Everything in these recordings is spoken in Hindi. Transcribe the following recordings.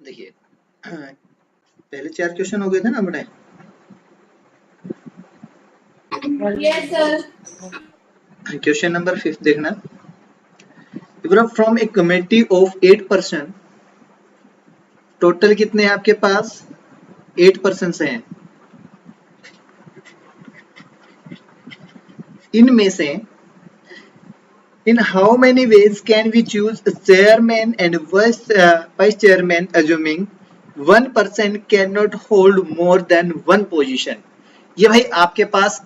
देखिए पहले 4 क्वेश्चन हो गए थे ना अपने। Yes sir. क्वेश्चन नंबर 5 देखना। From A committee of 8%, total कितने हैं आपके पास? 8% हैं। इनमें से in how many ways can we choose a chairman and vice chairman assuming one person cannot hold more than one position? ये भाई आपके पास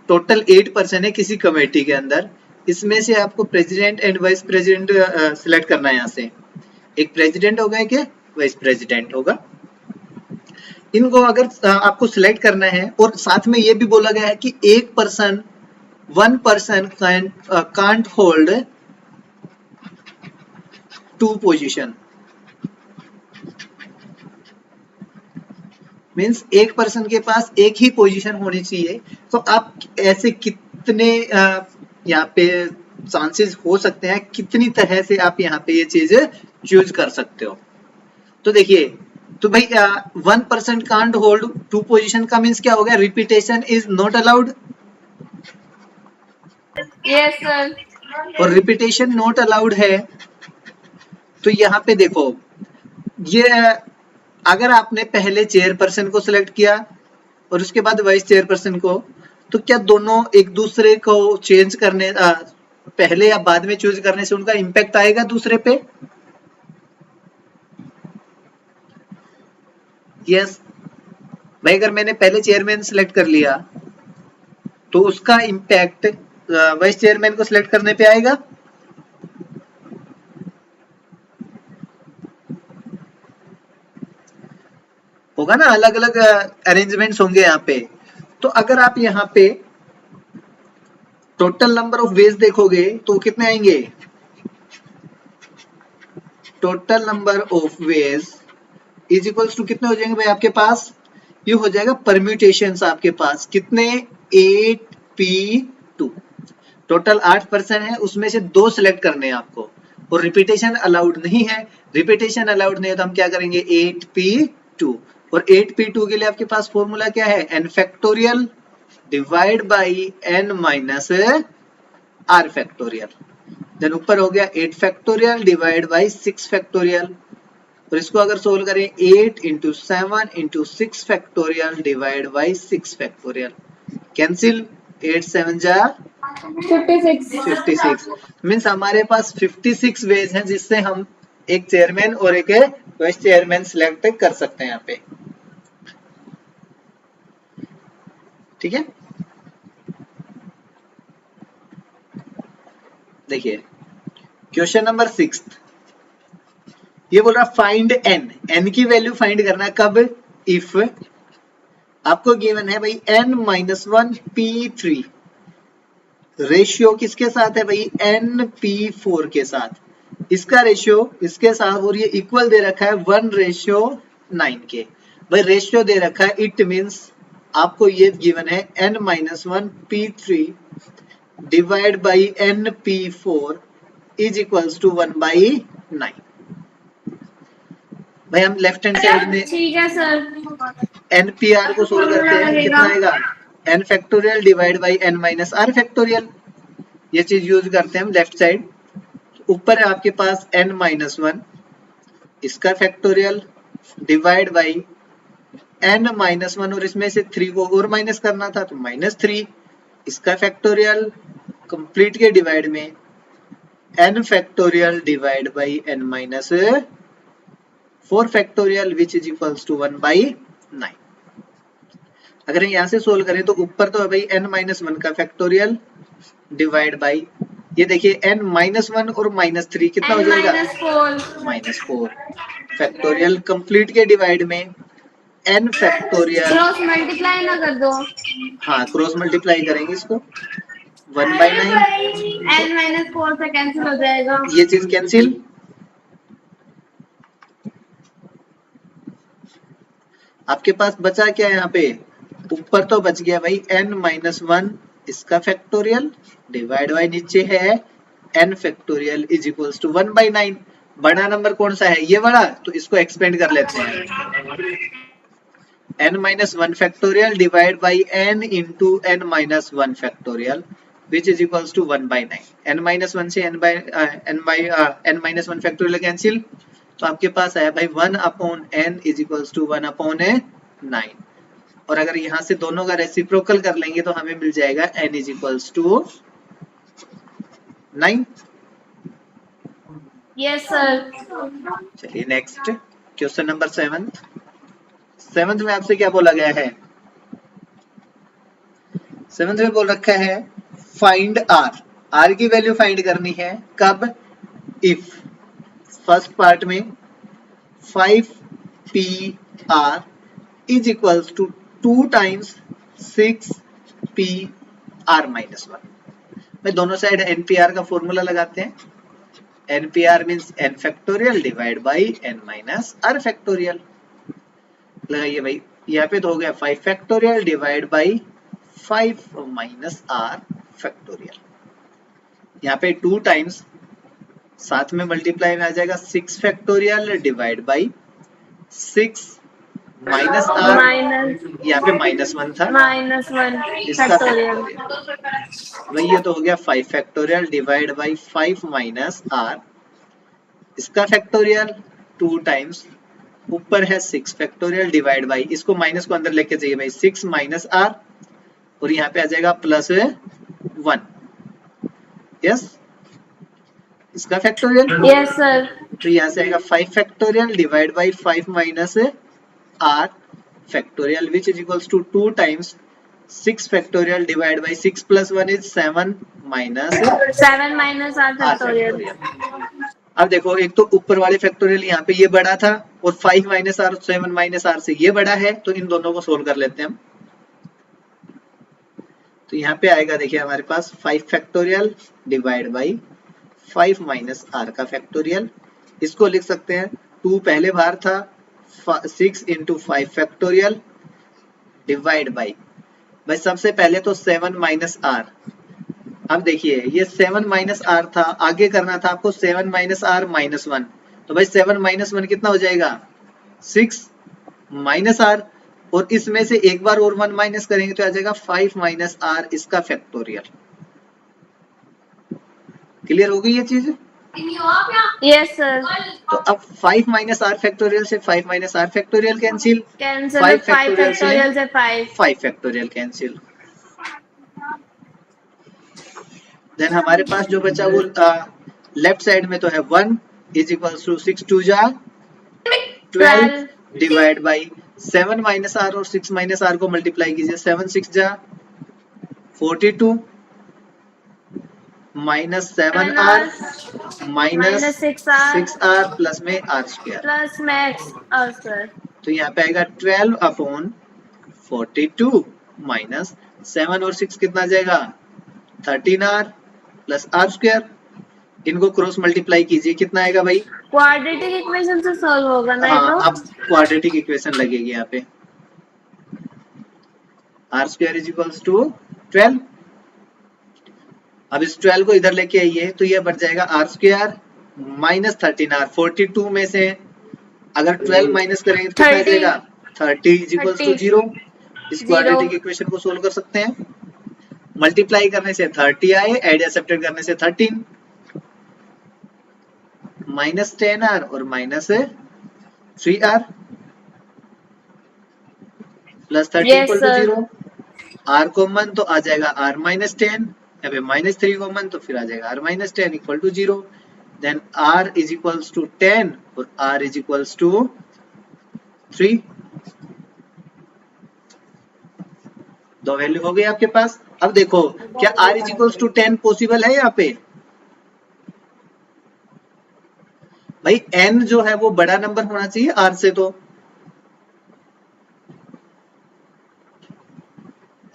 टोटल 8% है किसी कमेटी के अंदर। इसमें से आपको president and vice president select करना है। यहाँ से एक प्रेसिडेंट होगा, एक वाइस प्रेसिडेंट होगा। इनको अगर आपको सिलेक्ट करना है और साथ में ये भी बोला गया है कि एक person one person can't hold two position, means एक पर्सन के पास एक ही पोजीशन होनी चाहिए। तो आप ऐसे कितने यहाँ पे चांसेस हो सकते हैं, कितनी तरह से आप यहाँ पे ये चीज चूज कर सकते हो। तो देखिए, तो भाई 1% कांट होल्ड टू पोजीशन का मीन्स क्या हो गया? Repetition is not allowed. Yes sir. और रिपीटेशन नॉट अलाउड है तो यहाँ पे देखो, ये अगर आपने पहले चेयरपर्सन को सिलेक्ट किया और उसके बाद वाइस चेयरपर्सन को, तो क्या दोनों एक दूसरे को चेंज करने पहले या बाद में चूज करने से उनका इम्पैक्ट आएगा दूसरे पे? यस भाई, अगर मैंने पहले चेयरमैन सिलेक्ट कर लिया तो उसका इम्पैक्ट वाइस चेयरमैन को सिलेक्ट करने पे आएगा। होगा ना, अलग अलग अरेंजमेंट्स होंगे यहाँ पे। तो अगर आप यहाँ पे टोटल नंबर ऑफ वेज देखोगे तो कितने आएंगे? Total number of ways is equals to कितने हो जाएंगे भाई आपके पास? ये हो जाएगा परम्यूटेशंस आपके पास कितने? 8p2। टोटल 8% है, उसमें से 2 सिलेक्ट करने हैं आपको और रिपीटेशन अलाउड नहीं है। रिपीटेशन अलाउड नहीं है तो हम क्या करेंगे? 8p2। और 8p2 के लिए आपके पास फॉर्मूला क्या है? n factorial divide by n minus r factorial. Then ऊपर हो गया 8 फैक्टोरियल डिवाइड बाई 6 फैक्टोरियल। और इसको अगर सोल्व करें 8 into 7 into 6 factorial divide by 6 factorial, cancel 8 7 जा 56। मीन्स हमारे पास 56 वेज हैं जिससे हम एक चेयरमैन और एक वाइस चेयरमैन सिलेक्ट कर सकते हैं यहाँ पे। ठीक है, देखिए क्वेश्चन नंबर 6 ये बोल रहा फाइंड एन की वैल्यू फाइंड करना है कब? इफ आपको गिवन है भाई n-1 p3, रेशियो किसके साथ है भाई? np4 के साथ। इसका रेशियो इसके साथ और ये इक्वल दे रखा है 1:9 के। भाई रेशियो दे रखा है, इट मींस आपको ये गिवन है n-1 p3 divide by np4 is equals to 1/9। भाई हम लेफ्ट हैंड साइड में ठीक है सर। npr को सोल्व करते हैं, कितना आएगा? n factorial divide by n minus r factorial. ये चीज यूज करते हैं हम लेफ्ट साइड। ऊपर है आपके पास n-1 इसका फैक्टोरियल डिवाइड बाई n-1 और इसमें से 3 को और माइनस करना था तो -3 इसका फैक्टोरियल कंप्लीट के डिवाइड में n factorial divide by n minus 4 factorial which is equals to 1/9। अगर यहाँ से सोल्व करें तो ऊपर तो है भाई n-1 का फैक्टोरियल डिवाइड बाई, ये देखिए n-1 और -3 कितना हो जाएगा? -4 फैक्टोरियल कंप्लीट के डिवाइड में n फैक्टोरियल, क्रॉस मल्टीप्लाई ना कर दो। हाँ क्रॉस मल्टीप्लाई करेंगे इसको 1/9, n-4 से कैंसिल हो जाएगा। ये चीज कैंसिल। आपके पास बचा क्या है यहाँ पे? ऊपर तो बच गया भाई n-1 इसका फैक्टोरियल डिवाइड बाई नीचे है n factorial is equals to 1/9। बड़ा नंबर कौन सा है, ये बड़ा, तो इसको एक्सपेंड कर लेते हैं, n minus 1 factorial divide by n into n minus 1 factorial which is equals to 1 by 9. n minus 1 से n minus 1 factorial कैंसिल, तो आपके पास आया भाई 1 upon n is equals to 1 upon 9, और अगर यहाँ से दोनों का रेसिप्रोकल कर लेंगे तो हमें मिल जाएगा n is equals to 9। Yes sir. चलिए नेक्स्ट क्वेश्चन नंबर 7th में आपसे क्या बोला गया है, 7th में बोल रखा है फाइंड r की वैल्यू फाइंड करनी है, कब, इफ फर्स्ट पार्ट में 5pr is equals to 2 times 6pr minus 1। मैं दोनों साइड npr का फॉर्मूला लगाते हैं, npr means n factorial divide by n minus r factorial. लगाइए भाई, यहाँ पे तो हो गया 5 factorial divide by 5 minus r factorial, यहाँ पे 2 टाइम्स, साथ में मल्टीप्लाई में आ जाएगा 6 factorial divide by 6 minus r, यहाँ पे -1 था, -1 इसका फैक्टोरियल। वही, ये तो हो गया 5 factorial divide by 5 minus r, इसका फैक्टोरियल 2 टाइम्स, ऊपर है 6 फैक्टोरियल डिवाइड बाई, इसको माइनस को अंदर लेके जाइए भाई, 6 माइनस r, और यहाँ पे आ जाएगा +1, यस, इसका फैक्टोरियल, यस सर। तो यहाँ से आएगा 5 factorial divide by 5 minus r factorial which is equals to 2 times 6 factorial divide by 6 + 1 is 7 minus r factorial. अब देखो, एक तो ऊपर वाले फैक्टोरियल यहाँ पे ये बड़ा था, और 5 माइनस r 7 माइनस r से ये बड़ा है, तो इन दोनों को सोल्व कर लेते हैं हम। तो यहाँ पे आएगा, देखिए हमारे पास 5 factorial divide by 5 minus r का फैक्टोरियल, इसको लिख सकते हैं 2 पहले बार था, 6 इंटू 5 फैक्टोरियल डिवाइड बाई, भाई सबसे पहले तो 7 माइनस r, अब देखिए ये 7 माइनस r था, आगे करना था आपको 7 माइनस r -1, तो भाई 7 माइनस 1 कितना हो जाएगा, 6 माइनस r, और इसमें से एक बार और 1 माइनस करेंगे तो आ जाएगा 5 माइनस r, इसका फैक्टोरियल। क्लियर हो गई ये चीज? Yes sir. तो अब 5 माइनस r फैक्टोरियल से 5 minus r factorial cancel, 5 factorial से 5 फैक्टोरियल कैंसिल, देन हमारे पास जो बचा वो लेफ्ट साइड में तो है 1 इज इक्वल्स टू 6 2 जा 12 डिवाइड बाई 7 माइनस r और 6 माइनस r को मल्टीप्लाई कीजिए, 7 6 जा 42 minus 7r minus 6r plus में r square plus max r square, तो यहाँ पे आएगा 12 अपॉन 42 माइनस 7 और 6 कितना आ जाएगा 13r प्लस r स्क्वायर, इनको क्रॉस मल्टीप्लाई कीजिए, कितना आएगा भाई, क्वाड्रेटिक इक्वेशन से सॉल्व होगा ना। हाँ, अब क्वाड्रेटिक इक्वेशन लगेगी यहाँ पे, r square is equals to 12, अब इस 12 को इधर लेके आइए तो ये बढ़ जाएगा r स्क्वायर माइनस 13r, 42 में से अगर 12 माइनस करेंगे तो कितना आ जाएगा 30 इज इक्वल्स टू 0, इस क्वाड्रेटिक इक्वेशन को सोल्व कर सकते हैं, मल्टीप्लाई करने से 30 आए, एड या सब्ट्रैक्ट करने से 13, माइनस 10r और minus 3r plus 30 equal to 0, r common तो आ जाएगा r माइनस 10, यहाँ पे माइनस 3 कॉमन तो फिर आ जाएगा r minus 10 equal to 0, then r is equals to 10 और r इज इक्वल्स टू 3, दो वैल्यू हो गई आपके पास। अब देखो क्या r is equals to 10 possible है यहाँ पे, भाई n जो है वो बड़ा नंबर होना चाहिए r से, तो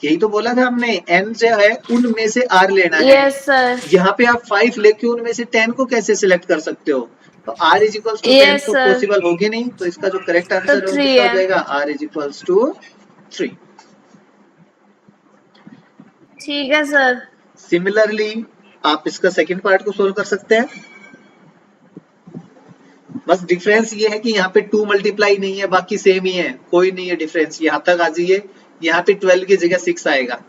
यही तो बोला था हमने, n जो है उनमें से r लेना है। Yes sir. यहाँ पे आप 5 लेके उनमें से 10 को कैसे सिलेक्ट कर सकते हो, तो r इज इक्वल्स टू 10 तो पॉसिबल होगी नहीं, तो इसका जो करेक्ट आंसर है वो कितना हो जाएगा, r इज इक्वल्स टू 3। ठीक है सर। सिमिलरली आप इसका सेकंड पार्ट को सोल्व कर सकते हैं, बस डिफरेंस ये है कि यहाँ पे 2 मल्टीप्लाई नहीं है, बाकी सेम ही है, कोई नहीं है डिफरेंस। यहाँ तक आ जाइए, यहाँ पे 12 की जगह 6 आएगा,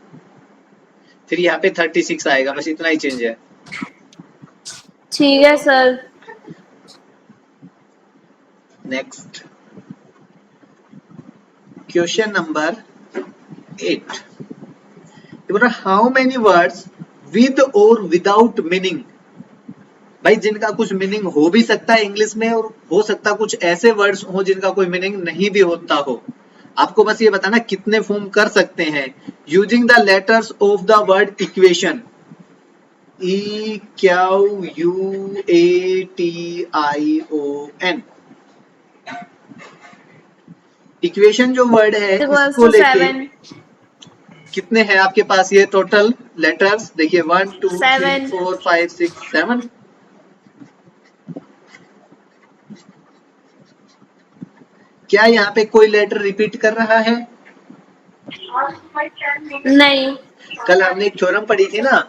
फिर यहाँ पे 36 आएगा, बस इतना ही चेंज है। ठीक है sir. Next question number 8, how many words with और विदाउट मीनिंग। भाई जिनका कुछ मीनिंग हो भी सकता है इंग्लिश में, और हो सकता है कुछ ऐसे वर्ड्स हो जिनका कोई मीनिंग नहीं भी होता हो। आपको बस ये बताना कितने फॉर्म कर सकते हैं using the letters of the word equation. EQUATION। Equation जो वर्ड है इक्वल्स इसको टू लेके 7। कितने हैं आपके पास ये टोटल लेटर्स? देखिए 1 2 3 7। 4 5 6 7। क्या यहाँ पे कोई लेटर रिपीट कर रहा है? नहीं। कल हमने एक थ्योरम पढ़ी थी ना,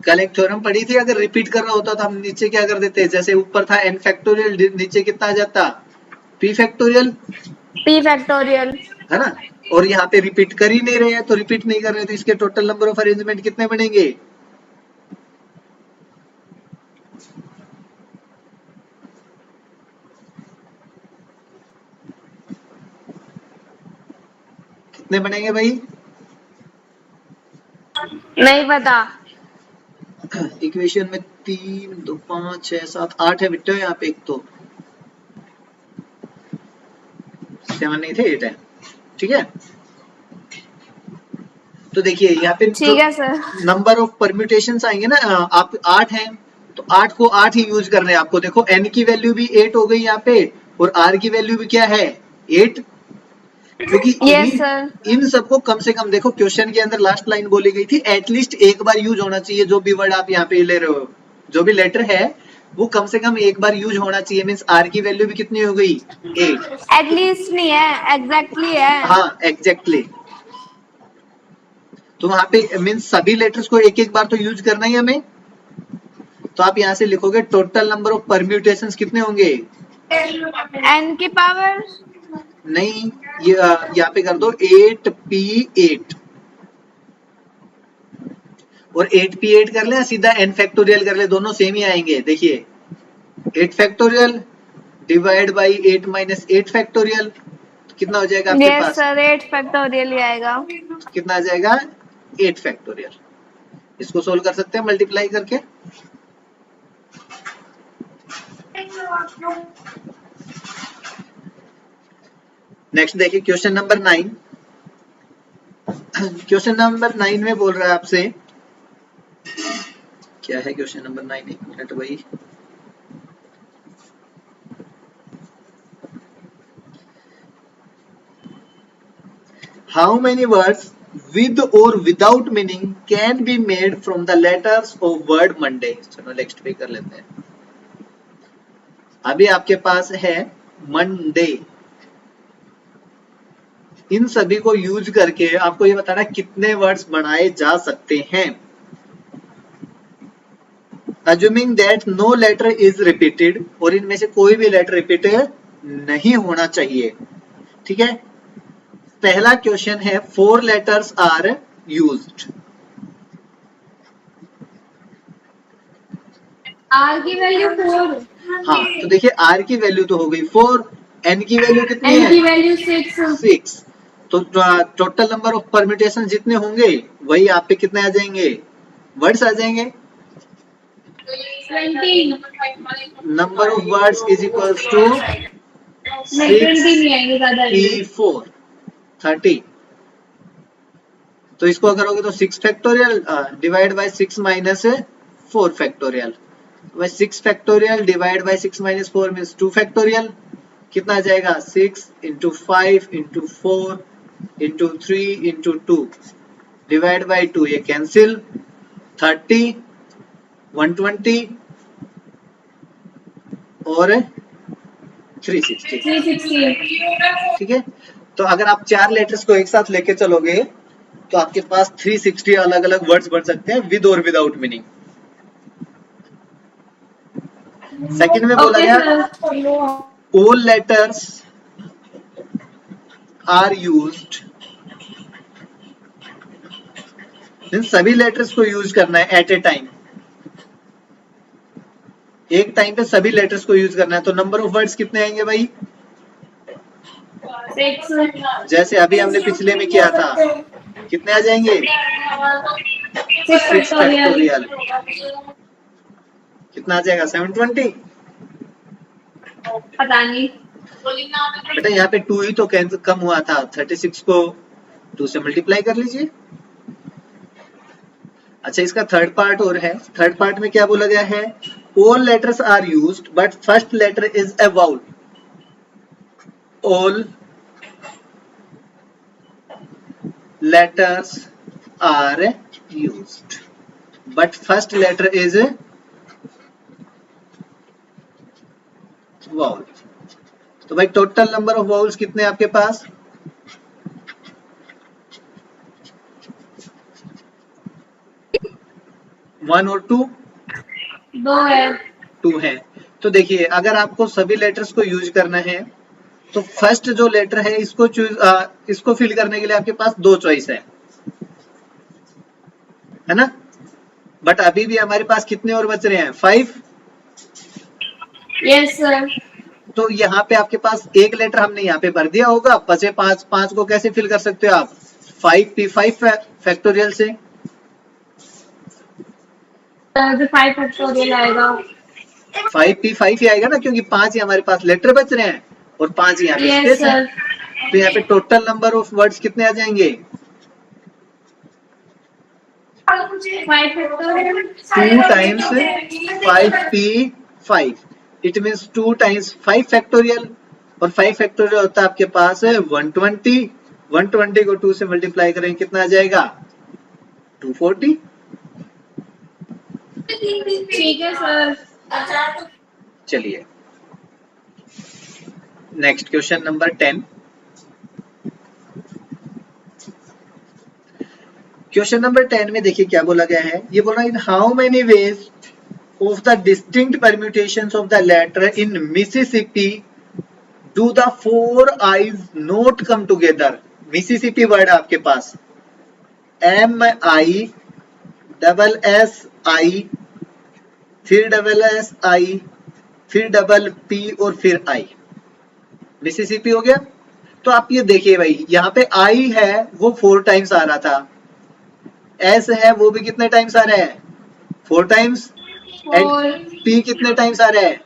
कल एक थ्योरम पढ़ी थी, अगर रिपीट कर रहा होता तो हम नीचे क्या कर देते, जैसे ऊपर था n फैक्टोरियल, नीचे कितना आ जाता p फैक्टोरियल, है ना। और यहाँ पे रिपीट कर ही नहीं रहे हैं, तो रिपीट नहीं कर रहे तो इसके टोटल नंबर ऑफ अरेंजमेंट कितने बनेंगे? कितने बनेंगे भाई? नहीं पता। इक्वेशन में 3 2 5 6 7 8 है बिट्टो, यहाँ पे एक तो 7 नहीं थे, 8 है, ठीक है। तो देखिए यहाँ पे ठीक है सर। नंबर ऑफ परम्यूटेशंस आएंगे ना, आप 8 हैं तो 8 को 8 ही यूज करने हैं आपको। देखो n की वैल्यू भी 8 हो गई यहाँ पे, और r की वैल्यू भी क्या है 8, क्योंकि यस सर। इन सबको कम से कम, देखो क्वेश्चन के अंदर लास्ट लाइन बोली गई थी एटलीस्ट एक बार यूज होना चाहिए। जो भी वर्ड आप यहाँ पे ले रहे हो, जो भी लेटर है वो कम से कम एक बार यूज होना चाहिए। मीन्स r की वैल्यू भी कितनी हो गई 8। एटलीस्ट नहीं है, एग्जैक्टली है। हाँ एग्जैक्टली। तो वहां पे मीन्स सभी लेटर्स को एक एक बार तो यूज करना ही हमें। तो आप यहाँ से लिखोगे टोटल नंबर ऑफ परम्यूटेशंस कितने होंगे? n की पावर नहीं, ये यहाँ पे कर दो 8p8, और 8p8 कर ले, सीधा n फैक्टोरियल कर ले, दोनों सेम ही आएंगे। देखिए 8 factorial divide by 8 minus 8 factorial, कितना हो जाएगा आपके यस पास? सर 8 फैक्टोरियल ही आएगा। कितना आ जाएगा 8 फैक्टोरियल। इसको सोल्व कर सकते हैं मल्टीप्लाई करके। नेक्स्ट देखिए क्वेश्चन नंबर 9। क्वेश्चन नंबर 9 में बोल रहा है आपसे, क्या है क्वेश्चन नंबर 9? एक मिनट भाई, how many words with or without meaning can be made from the letters of word Monday। चलो नेक्स्ट पे कर लेते हैं। अभी आपके पास है मंडे, इन सभी को यूज करके आपको ये बताना कितने वर्ड्स बनाए जा सकते हैं। Assuming that no letter is repeated, और इनमें से कोई भी लेटर रिपीट नहीं होना चाहिए, ठीक है। पहला क्वेश्चन है 4 लेटर्स आर यूज्ड। r की वैल्यू 4। हाँ तो देखिए r की वैल्यू तो हो गई 4, n की वैल्यू कितनी n है? की वैल्यू 6। तो टोटल नंबर ऑफ परम्यूटेशन जितने होंगे वही आप पे कितने आ जाएंगे? वर्ड्स आ जाएंगे। 20। Number of words is equals to 6p4 30। तो इसको करोगे तो 6 factorial divide by 6 minus 4 factorial, 6 factorial divide by 6 minus 4 means 2 factorial. कितना आ जाएगा? 6 into 5 into 4 into 3 into 2 divide by 2, ये कैंसिल, 30 120 और 360। ठीक है, तो अगर आप 4 लेटर्स को एक साथ लेके चलोगे तो आपके पास 360 अलग अलग वर्ड्स बन सकते हैं विद और विदाउट मीनिंग। सेकंड में बोला ओके गया sir. all letters are used, सभी लेटर्स को यूज करना है एट ए टाइम, एक टाइम पे सभी लेटर्स को यूज करना है। तो नंबर ऑफ वर्ड्स कितने आएंगे भाई? 6 जैसे अभी हमने पिछले में किया था, कितने आ जाएंगे? 6 फैक्टोरियल। फैक्टोरियल। कितना आ जाएगा? 720। पता नहीं। बेटा यहाँ पे 2 ही तो कम हुआ था, 36 को 2 से मल्टीप्लाई कर लीजिए। अच्छा, इसका थर्ड पार्ट और है। थर्ड पार्ट में क्या बोला गया है? All letters are used but first letter is a vowel. All letters are used but first letter is vowel। तो भाई टोटल नंबर ऑफ वाउल्स कितने आपके पास? 1 और 2? 2 है। 2 है। तो देखिए, अगर आपको सभी लेटर्स को यूज करना है तो फर्स्ट जो लेटर है इसको इसको फिल करने के लिए आपके पास 2 चॉइस है ना? बट अभी भी हमारे पास कितने और बच रहे हैं? 5। Yes sir. तो यहाँ पे आपके पास एक लेटर हमने यहाँ पे भर दिया होगा, बचे 5। 5 को कैसे फिल कर सकते हो आप? 5p5 फैक्टोरियल से। 5 फैक्टोरियल आएगा। 5p5 ही आएगा ना, क्योंकि 5 ही हमारे पास लेटर बच रहे हैं और 5 यहाँ पे यस स्पेस है। सर। तो यहाँ पे टोटल नंबर ऑफ वर्ड्स कितने आ जाएंगे? 5 factorial. 2 times 5p5। It means 2 times 5 factorial. और 5 फैक्टोरियल होता है आपके पास 120। 120 को 2 से मल्टीप्लाई करेंगे, कितना आ जाएगा? 240। ठीक है सर। चलिए next question number 10। Question number 10 में देखिए क्या बोला गया है। ये बोला, in how many ways of the distinct permutations of the letter in Mississippi do the 4 I's not come together. Mississippi word आपके पास MI SSI, फिर SSI, फिर P और फिर I। मिसिसिपी हो गया। तो आप ये देखिए भाई, यहाँ पे I है वो 4 टाइम्स आ रहा था, S है वो भी कितने टाइम्स आ रहा है? 4 टाइम्स। एंड P कितने टाइम्स आ रहा है?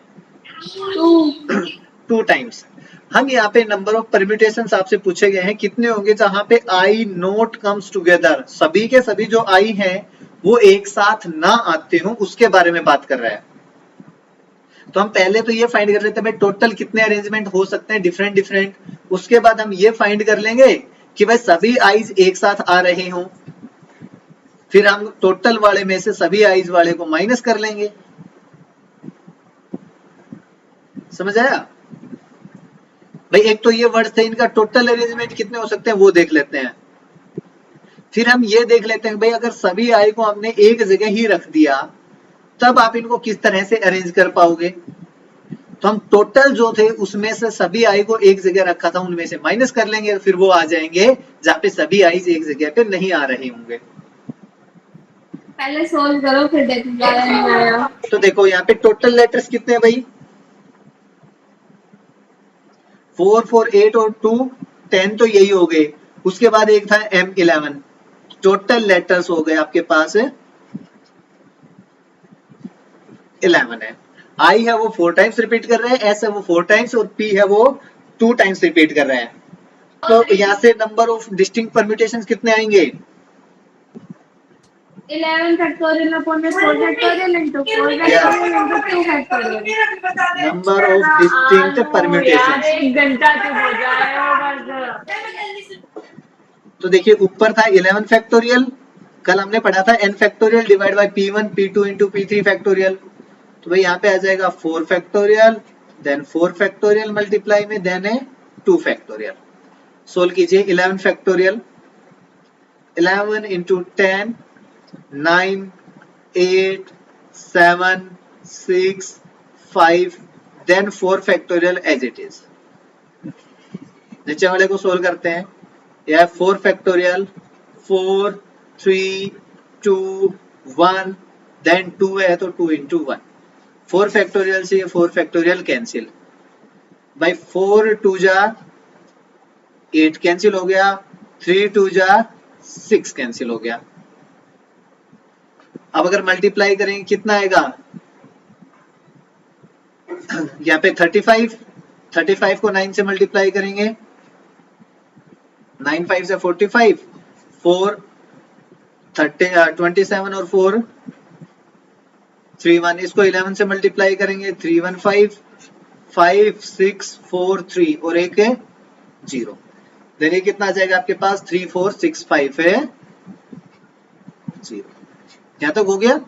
2 टाइम्स। हम यहाँ पे नंबर ऑफ परम्यूटेशंस आपसे पूछे गए हैं, कितने होंगे जहां पे I नोट कम्स टुगेदर, सभी के सभी जो I हैं वो एक साथ ना आते हो, उसके बारे में बात कर रहा है। तो हम पहले तो ये फाइंड कर लेते हैं भाई टोटल कितने अरेंजमेंट हो सकते हैं डिफरेंट डिफरेंट। उसके बाद हम ये फाइंड कर लेंगे कि भाई सभी आईज एक साथ आ रहे हों, फिर हम टोटल वाले में से सभी आईज वाले को माइनस कर लेंगे। समझ आया भाई? एक तो ये वर्ड्स थे, इनका टोटल अरेंजमेंट कितने हो सकते हैं वो देख लेते हैं। फिर हम ये देख लेते हैं भाई अगर सभी आई को हमने एक जगह ही रख दिया तब आप इनको किस तरह से अरेंज कर पाओगे। तो हम टोटल जो थे उसमें से सभी आई को एक जगह रखा था उनमें से माइनस कर लेंगे, फिर वो आ जाएंगे जहाँ पे सभी आईज एक जगह पे नहीं आ रहे होंगे। पहले सोल्व करो फिर देखो नहीं आया। तो देखो यहाँ पे टोटल लेटर्स कितने हैं भाई? 4 4 8 और 2 10 तो यही हो गए। उसके बाद एक था M11। टोटल लेटर्स हो गए आपके पास 11 है। I है वो 4 टाइम्स रिपीट कर रहे हैं, S है वो 4 टाइम्स और P है वो 2 टाइम्स रिपीट कर रहे हैं। तो यहाँ से नंबर ऑफ डिस्टिंक्ट परम्यूटेशंस कितने आएंगे? 11 factorial upon 4 factorial into 4 factorial into 2 factorial. Number of distinct permutations. 1 घंटा चुप हो जाए बस। तो देखिए ऊपर था 11 फैक्टोरियल, कल हमने पढ़ा था n factorial divide bye P1 P2 into P3 factorial. तो भाई यहाँ पे आ जाएगा 4 फैक्टोरियल, देन 4 फैक्टोरियल मल्टीप्लाई में देन है 2 फैक्टोरियल। सोल्व कीजिए 11 factorial. 11 into 10, 9, 8, 7, 6, 5, then 4 factorial as it is. नीचे वाले को सोल्व करते हैं. यह 4 factorial, 4, 3, 2, 1, then 2 है तो 2 into 1. 4 factorial से ये 4 factorial कैंसिल. भाई 4 2 जा 8 कैंसिल हो गया, 3 2 जा 6 कैंसिल हो गया. अब अगर मल्टीप्लाई करेंगे कितना आएगा? यहाँ पे 35 को 9 से मल्टीप्लाई करेंगे, 9 5 से 45, 4 27 और 4 3 1. इसको 11 से मल्टीप्लाई करेंगे, 3 1 5, 5 6 4 3 और एक है 0. देन ये कितना आ जाएगा आपके पास? 3 4 6 5 है 0. यहाँ तक हो गया?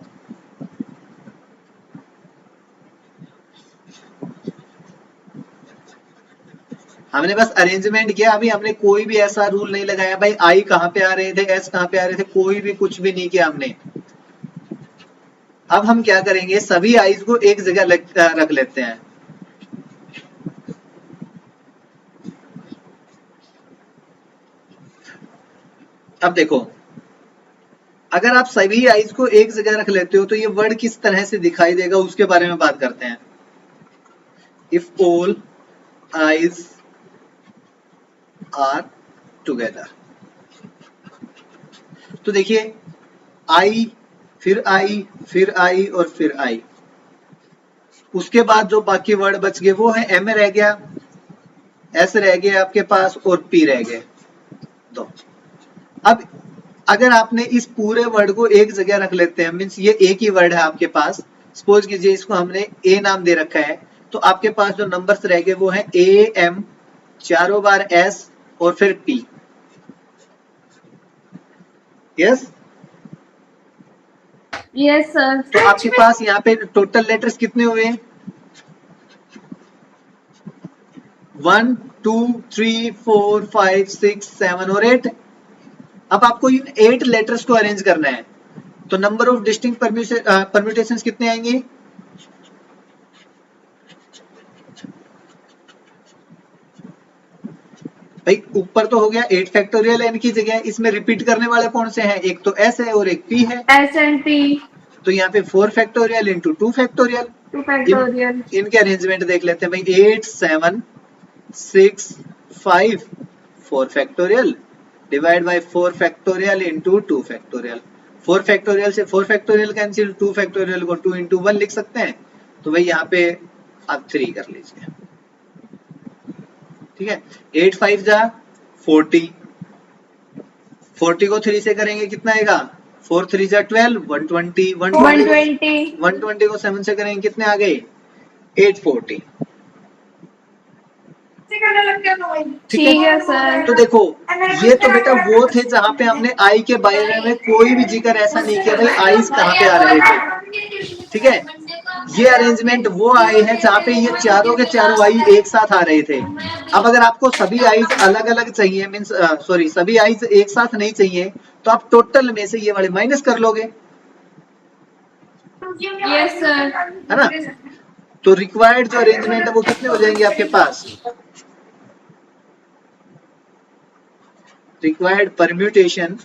हमने बस अरेंजमेंट किया. अभी हमने कोई भी ऐसा रूल नहीं लगाया भाई आई कहाँ पे आ रहे थे, एस कहाँ पे आ रहे थे, कोई भी कुछ भी नहीं किया हमने. अब हम क्या करेंगे, सभी आईज को एक जगह रख लेते हैं. अब देखो, अगर आप सभी आईज को एक जगह रख लेते हो तो ये वर्ड किस तरह से दिखाई देगा उसके बारे में बात करते हैं. If all I's are together, तो देखिए आई फिर आई फिर आई और फिर आई. उसके बाद जो बाकी वर्ड बच गए वो है एम रह गया, एस रह गया आपके पास और पी रह गए दो. अब अगर आपने इस पूरे वर्ड को एक जगह रख लेते हैं, मीन्स ये एक ही वर्ड है आपके पास. सपोज कीजिए इसको हमने ए नाम दे रखा है, तो आपके पास जो नंबर्स रह गए वो है ए एम, चारों बार एस और फिर पी. Yes yes sir. तो आपके पास यहाँ पे टोटल लेटर्स कितने हुए? 1 2 3 4 5 6 7 और 8. अब आपको इन 8 लेटर्स को अरेंज करना है, तो नंबर ऑफ डिस्टिंक्ट परम्यूटेशंस कितने आएंगे? भाई ऊपर तो हो गया 8 फैक्टोरियल एन की जगह, इसमें रिपीट करने वाले कौन से हैं? एक तो एस है और एक पी है. S and P. तो यहाँ पे 4 फैक्टोरियल इंटू 2 फैक्टोरियल. 2 फैक्टोरियल. इनके अरेंजमेंट देख लेते हैं भाई. 8 7 6 5 4 factorial divide bye 4 factorial into 2 factorial. 4 factorial से 4 फैक्टोरियल कैंसिल, 2 फैक्टोरियल को 2 इंटू 1 लिख सकते हैं. तो भाई यहाँ पे आप 3 कर लीजिए. ठीक है. 8 5 जा 40, 40 को 3 से करेंगे कितना आएगा? 4 3 जा 12, 120, 120 को 7 से करेंगे कितने आ गए? 840. ठीक है सर. तो देखो ये तो बेटा वो थे जहाँ पे हमने आई के बारे में कोई भी जिक्र ऐसा नहीं किया भाई आईज कहाँ पे आ रहे थे. ठीक है. ये अरेंजमेंट वो आए हैं जहाँ पे ये चारों के चारों आई एक साथ आ रहे थे. अब अगर आपको सभी आईज अलग अलग चाहिए, मीन्स सॉरी सभी आईज एक साथ नहीं चाहिए, तो आप टोटल में से ये वाले माइनस कर लोगे. Yes sir. है ना. तो रिक्वायर्ड जो अरेंजमेंट है वो कितने हो जाएंगे आपके पास? रिक्वायर्ड परम्यूटेशन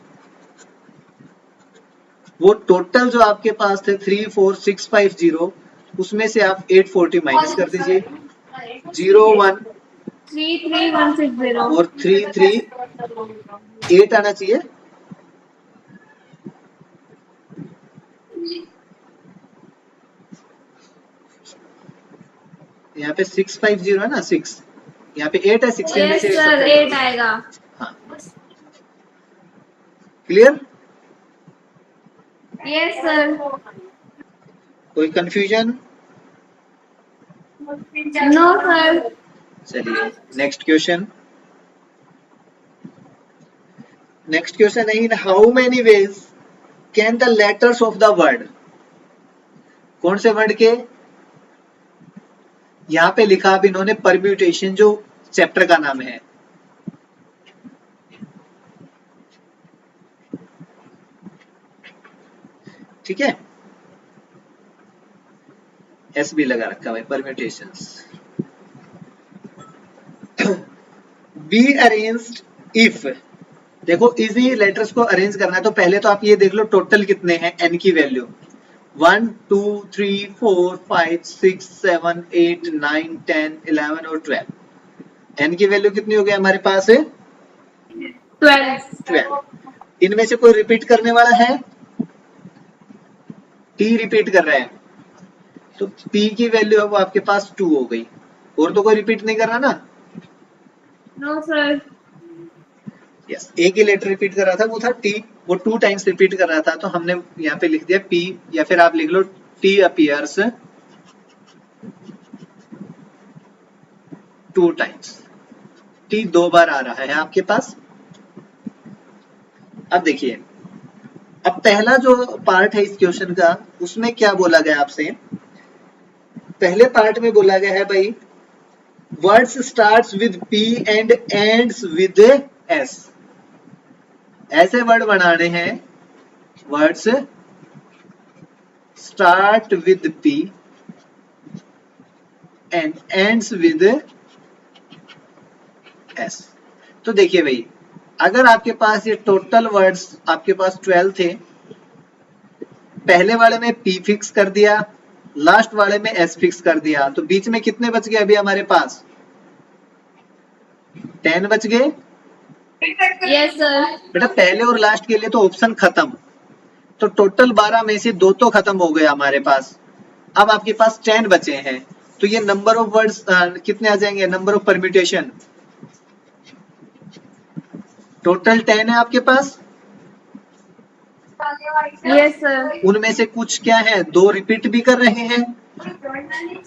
वो टोटल जो आपके पास थे 3 4 6 5 0, उसमें से आप 840 माइनस कर दीजिए. 0 1 3 3 1 6 0 और 3 3 8 आना चाहिए. यहाँ पे 650 है ना, 6 यहाँ पे 8 है, 16 में से यस सर 8 आएगा. हाँ क्लियर? Yes sir. कोई कंफ्यूजन? No sir. चलिए नेक्स्ट क्वेश्चन. नेक्स्ट क्वेश्चन है in how many ways can the letters of the word, कौन से वर्ड के? यहाँ पे लिखा अब इन्होंने परम्यूटेशन, जो चैप्टर का नाम है. ठीक है, एस भी लगा रखा भाई, परम्यूटेशंस। बी अरेंज्ड इफ, देखो इजी लेटर्स को अरेंज करना है तो पहले तो आप ये देख लो टोटल कितने हैं एन की वैल्यू, 1 2 3 4 5 6 7 8 9 10 11 और 12। एन की वैल्यू कितनी हो गई हमारे पास है 12। इनमें से कोई रिपीट करने वाला है, टी रिपीट कर रहा है, तो पी की वैल्यू है वो आपके पास 2 हो गई, और तो कोई रिपीट नहीं कर रहा ना। No sir. यस, एक ही लेटर रिपीट कर रहा था वो था टी, वो 2 टाइम्स रिपीट कर रहा था तो हमने यहाँ पे लिख दिया पी, या फिर आप लिख लो टी अपीयर्स 2 टाइम्स, टी 2 बार आ रहा है आपके पास। अब देखिए, अब पहला जो पार्ट है इस क्वेश्चन का उसमें क्या बोला गया आपसे, पहले पार्ट में बोला गया है भाई words starts with P and ends with S, ऐसे वर्ड बनाने हैं words start with P and ends with S. तो देखिए भाई, अगर आपके पास ये टोटल वर्ड्स आपके पास 12 थे, पहले वाले में पी फिक्स कर दिया, लास्ट वाले में एस फिक्स कर दिया, तो बीच में कितने बच गए अभी हमारे पास 10 बच गए। Yes sir. बेटा पहले और लास्ट के लिए तो ऑप्शन खत्म, तो टोटल 12 में से 2 तो खत्म हो गए हमारे पास, अब आपके पास 10 बचे हैं, तो ये नंबर ऑफ वर्ड्स कितने आ जाएंगे, नंबर ऑफ परम्यूटेशन टोटल 10 है आपके पास। Yes sir. उनमें से कुछ क्या है, 2 रिपीट भी कर रहे हैं,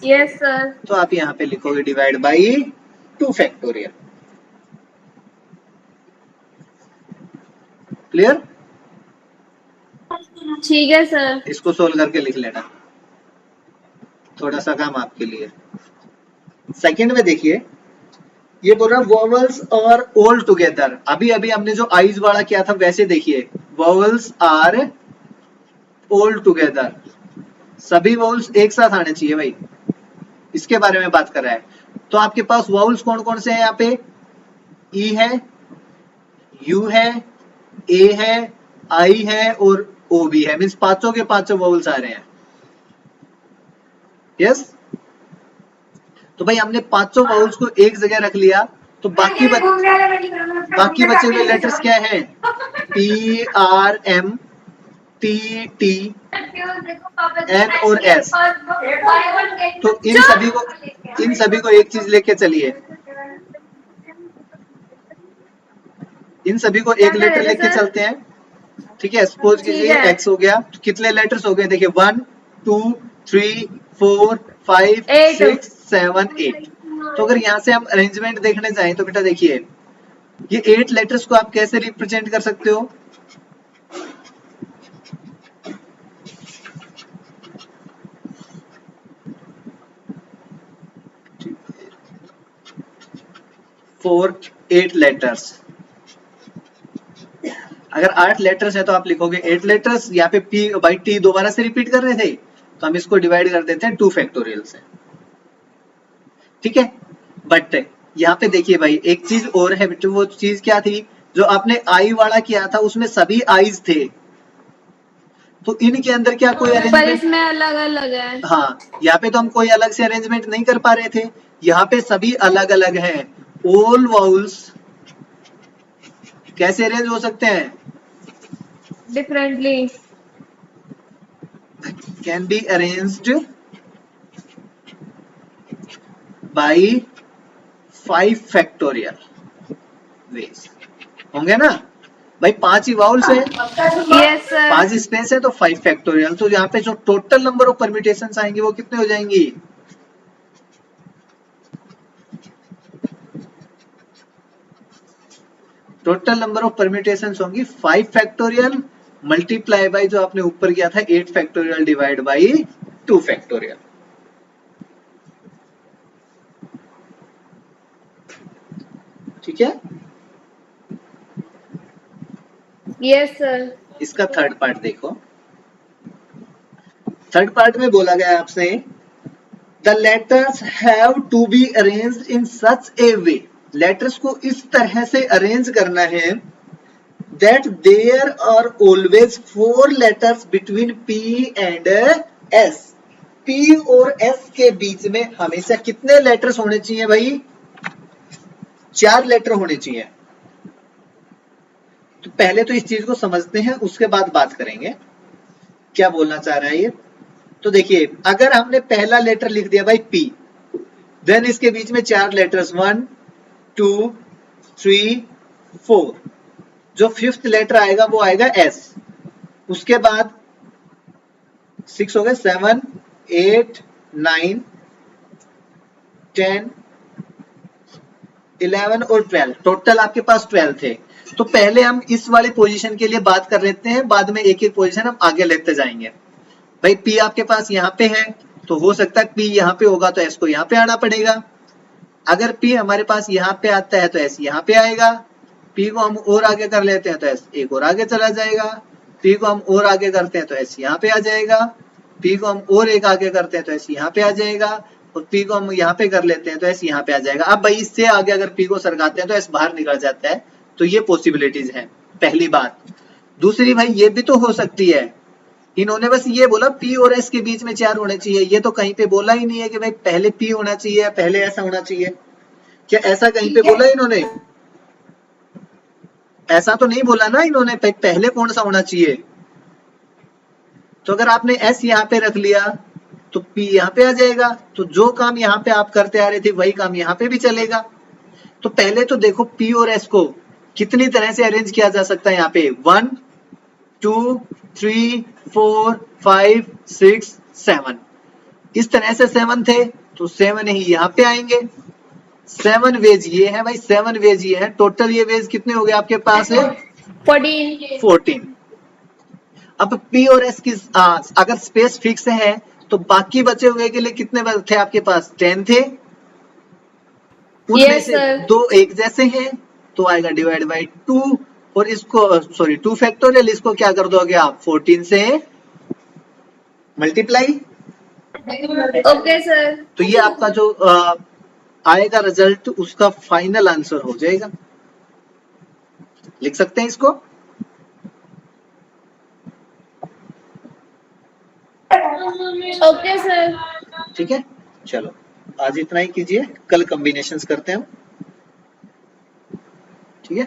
यस सर। तो आप यहाँ पे लिखोगे डिवाइड बाई 2 फैक्टोरियल। क्लियर, ठीक है सर। इसको सोल्व करके लिख लेना, थोड़ा सा काम आपके लिए। सेकंड में देखिए, ये बोल रहा वोवल्स और ऑल टुगेदर, अभी अभी हमने जो आईज वाला किया था वैसे देखिए, वोवल्स आर ऑल टुगेदर, सभी वोवल्स एक साथ आने चाहिए भाई, इसके बारे में बात कर रहा है। तो आपके पास वोवल्स कौन कौन से हैं यहाँ पे, ई है, यू है, ए है, आई है और ओ भी है, मीन्स पांचों के पांचों वोवल्स आ रहे हैं। यस, तो भाई हमने पांचों वाउल्स को एक जगह रख लिया, तो बाकी बचे हुए लेटर्स क्या है, P R M T T N और एस। तो इन सभी को एक चीज लेके चलिए, इन सभी को एक लेटर लेके चलते हैं, ठीक है। सपोज कीजिए एक्स हो गया, तो कितने लेटर्स हो गए देखिए 1 2 3 4 5 6 7 8। तो अगर यहाँ से हम अरेंजमेंट देखने जाएं तो बेटा देखिए, ये 8 लेटर्स को आप कैसे रिप्रेजेंट कर सकते हो, फोर 8 लेटर्स, अगर 8 लेटर्स है तो आप लिखोगे 8 लेटर्स, यहाँ पे पी बाई टी दोबारा से रिपीट कर रहे थे तो हम इसको डिवाइड कर देते हैं 2 फैक्टोरियल से, ठीक है। बट यहाँ पे देखिए भाई एक चीज और है, वो चीज क्या थी, जो आपने आई वाला किया था उसमें सभी आईज थे, तो इनके अंदर क्या कोई पर अरेंजमेंट, इसमें अलग अलग है। हाँ यहाँ पे तो हम कोई अलग से अरेंजमेंट नहीं कर पा रहे थे, यहाँ पे सभी अलग अलग हैं। ऑल वाउल्स कैसे अरेंज हो सकते हैं, differently, can be arranged by 5 factorial veg, होंगे ना भाई, 5 ही वाउल्स है, यस सर। 5 स्पेस है तो 5 फैक्टोरियल, तो यहाँ पे जो टोटल नंबर ऑफ परम्यूटेशंस आएंगी वो कितने हो जाएंगी, टोटल नंबर ऑफ परम्यूटेशंस होंगी 5 फैक्टोरियल मल्टीप्लाई बाय जो आपने ऊपर किया था 8 फैक्टोरियल डिवाइड बाय 2 फैक्टोरियल, ठीक है। Yes sir. इसका थर्ड पार्ट देखो, थर्ड पार्ट में बोला गया आपसे the letters have to be arranged in such a way, letters को इस तरह से अरेंज करना है that there are always 4 letters between P and S. P और S के बीच में हमेशा कितने लेटर्स होने चाहिए भाई? 4 लेटर होने चाहिए। तो पहले तो इस चीज को समझते हैं, उसके बाद बात करेंगे क्या बोलना चाह रहा है ये। तो देखिए, अगर हमने पहला लेटर लिख दिया भाई P, देन इसके बीच में 4 लेटर्स 1 2 3 4, जो 5th लेटर आएगा वो आएगा S, उसके बाद 6 हो गए, 7 8 9 10 11 और 12, टोटल आपके पास 12 थे। तो पहले हम इस वाली पोजीशन के लिए बात कर लेते हैं, बाद में एक एक पोजीशन हम आगे लेते जाएंगे। भाई P आपके पास यहाँ पे है, तो हो सकता है P यहाँ पे होगा तो S को यहाँ पे आना पड़ेगा। अगर P हमारे पास यहाँ पे आता है तो S यहाँ पे आएगा। P को हम और आगे कर लेते हैं तो S एक और आगे चला जाएगा। P को हम और आगे करते हैं तो S यहाँ पे आ जाएगा। P को हम और एक आगे करते हैं तो S यहाँ पे आ जाएगा, और P को हम यहाँ पे कर लेते हैं तो S यहाँ पे आ जाएगा। अब भाई इससे आगे अगर P को सरकाते हैं तो S बाहर निकल जाता है। तो ये पॉसिबिलिटीज है, पहली बात। दूसरी भाई ये भी तो हो सकती है, इन्होंने बस ये बोला P और S के बीच में 4 होने चाहिए, ये तो कहीं पे बोला ही नहीं है कि भाई पहले P होना चाहिए पहले ऐसा होना चाहिए। क्या ऐसा कहीं पे बोला इन्होंने? ऐसा तो नहीं बोला ना इन्होंने पहले कौन सा होना चाहिए। तो अगर आपने S यहाँ पे रख लिया तो P यहाँ पे आ जाएगा, तो जो काम यहाँ पे आप करते आ रहे थे वही काम यहाँ पे भी चलेगा। तो पहले तो देखो P और S को कितनी तरह से अरेंज किया जा सकता है। यहाँ पे 1 2 3 4 5 6 7, इस तरह से 7 थे तो 7 ही यहाँ पे आएंगे। 7 वेज ये है भाई, 7 वेज ये है, टोटल ये वेज कितने हो गए आपके पास है? 14। अब P और S की अगर स्पेस फिक्स है तो बाकी बचे हुए के लिए कितने थे आपके पास? 10 थे, उनमें से 2 एक जैसे हैं तो आएगा डिवाइड बाई 2, और इसको सॉरी 2 फैक्टोरियल, इसको क्या कर दोगे आप 14 से मल्टीप्लाई। Okay sir. तो ये आपका जो आएगा रिजल्ट, उसका फाइनल आंसर हो जाएगा। लिख सकते हैं इसको। Okay sir. ठीक है, चलो आज इतना ही कीजिए, कल कॉम्बिनेशंस करते हैं हम। ठीक है।